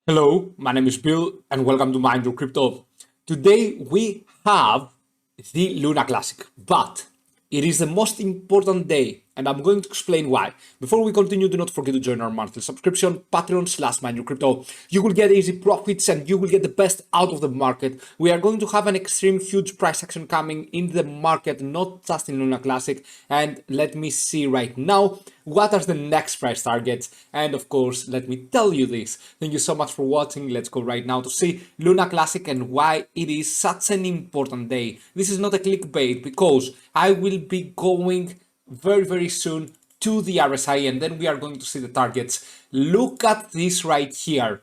Hello, my name is Bill and welcome to MindYourCrypto. Today we have the Luna Classic, but it is the most important day and I'm going to explain why. Before we continue, do not forget to join our monthly subscription, Patreon/MindYourCrypto. You will get easy profits and you will get the best out of the market. We are going to have an extreme huge price action coming in the market, not just in Luna Classic. And let me see right now, what are the next price targets? And of course, let me tell you this. Thank you so much for watching. Let's go right now to see Luna Classic and why it is such an important day. This is not a clickbait because I will be going very soon to the RSI and then we are going to see the targets. Look at this right here.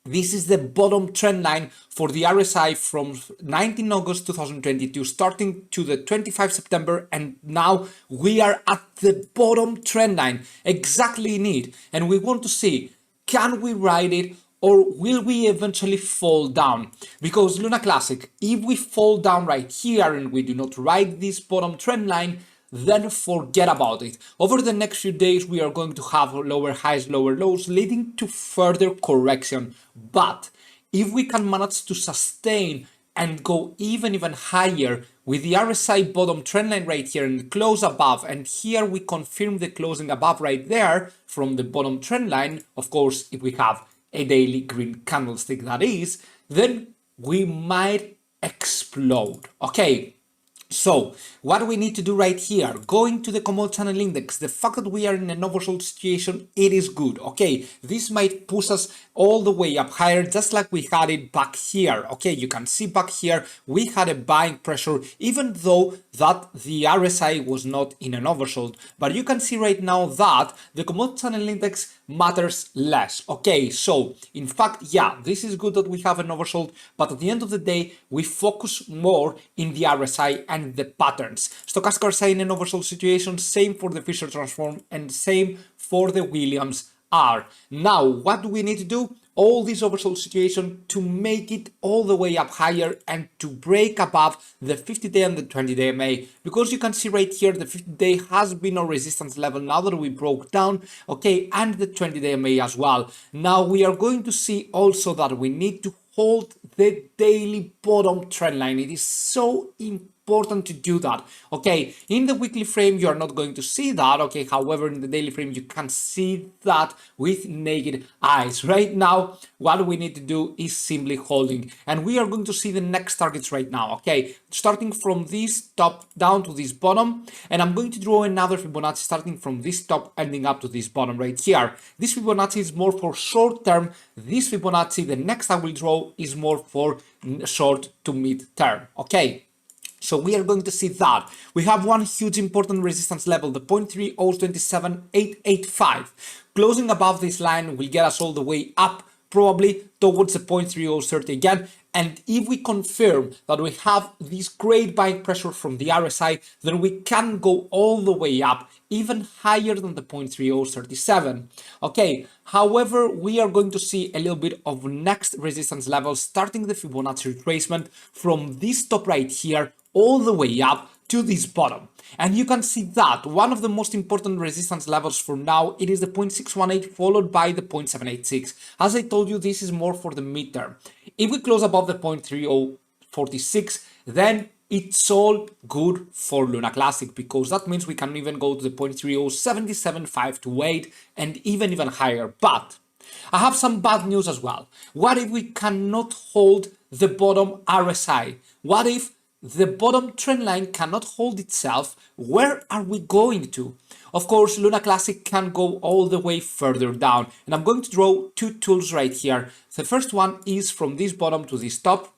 This is the bottom trend line for the RSI from 19 August 2022 starting to the 25 September, and now we are at the bottom trend line exactly in it, and we want to see, can we ride it or will we eventually fall down? Because Luna Classic, if we fall down right here and we do not ride this bottom trend line, then forget about it. Over the next few days, we are going to have lower highs, lower lows, leading to further correction. But if we can manage to sustain and go even higher with the RSI bottom trend line right here and close above, and here we confirm the closing above right there from the bottom trend line, of course, if we have a daily green candlestick that is, then we might explode. Okay. So what we need to do right here, going to the commodity channel index, the fact that we are in an oversold situation, it is good. Okay, this might push us all the way up higher, just like we had it back here. Okay, you can see back here, we had a buying pressure, even though that the RSI was not in an oversold. But you can see right now that the commodity channel index matters less. Okay, so in fact, yeah, this is good that we have an oversold, but at the end of the day, we focus more in the RSI and the patterns. Stochastic RSI in an oversold situation, same for the Fisher transform and same for the Williams R. Now, what do we need to do? All these oversold situation to make it all the way up higher and to break above the 50-day and the 20-day MA, because you can see right here the 50-day has been a resistance level now that we broke down, okay, and the 20-day MA as well. Now we are going to see also that we need to hold the daily bottom trend line. It is so important to do that. Okay, in the weekly frame you are not going to see that. Okay, however, in the daily frame you can see that with naked eyes. Right now what we need to do is simply holding, and we are going to see the next targets right now. Okay, starting from this top down to this bottom, and I'm going to draw another Fibonacci starting from this top ending up to this bottom right here. This Fibonacci is more for short term. This Fibonacci, the next I will draw, is more for short to mid term. Okay, so we are going to see that we have one huge important resistance level, the 0.3027,885. Closing above this line will get us all the way up, probably towards the 0.3030 again. And if we confirm that we have this great buying pressure from the RSI, then we can go all the way up, even higher than the 0.3037. Okay, however, we are going to see a little bit of next resistance level, starting the Fibonacci retracement from this top right here all the way up to this bottom. And you can see that one of the most important resistance levels for now, it is the 0.618 followed by the 0.786. As I told you, this is more for the midterm. If we close above the 0.3046, then it's all good for Luna Classic, because that means we can even go to the 0.3077528 and even higher. But I have some bad news as well. What if we cannot hold the bottom RSI? What if the bottom trend line cannot hold itself? Where are we going to? Of course, Luna Classic can go all the way further down, and I'm going to draw two tools right here. The first one is from this bottom to this top,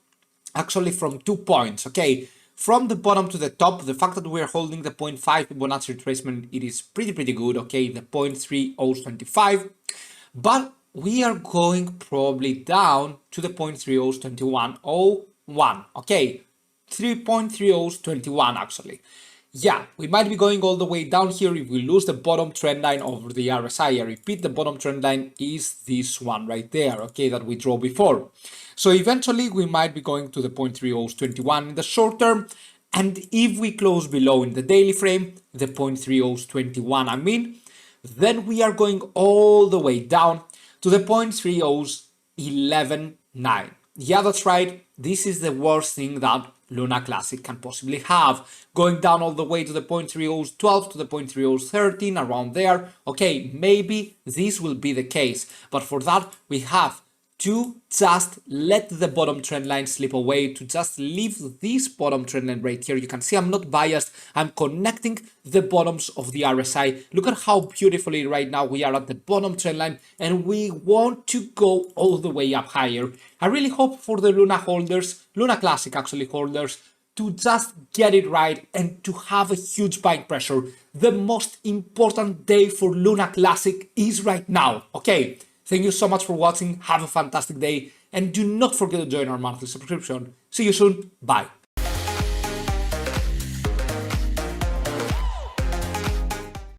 actually from 2 points. Okay, from the bottom to the top, the fact that we're holding the 0.5 Fibonacci retracement, it is pretty good. Okay, the 0.3025, but we are going probably down to the 0.302101. Okay, 3.3021 actually. Yeah, we might be going all the way down here if we lose the bottom trend line over the RSI. I repeat, the bottom trend line is this one right there, okay, that we drew before. So eventually we might be going to the 0.3021 in the short term, and if we close below in the daily frame, the 0.3021 I mean, then we are going all the way down to the 0.30 11.9. Yeah, that's right. This is the worst thing that Luna Classic can possibly have. Going down all the way to the 0.3012 to the 0.3013, around there. Okay, maybe this will be the case. But for that, we have to just let the bottom trend line slip away, to just leave this bottom trend line right here. You can see I'm not biased. I'm connecting the bottoms of the RSI. Look at how beautifully right now we are at the bottom trend line, and we want to go all the way up higher. I really hope for the Luna holders, Luna Classic actually holders, to just get it right and to have a huge buying pressure. The most important day for Luna Classic is right now, okay? Thank you so much for watching. Have a fantastic day. And do not forget to join our monthly subscription. See you soon. Bye.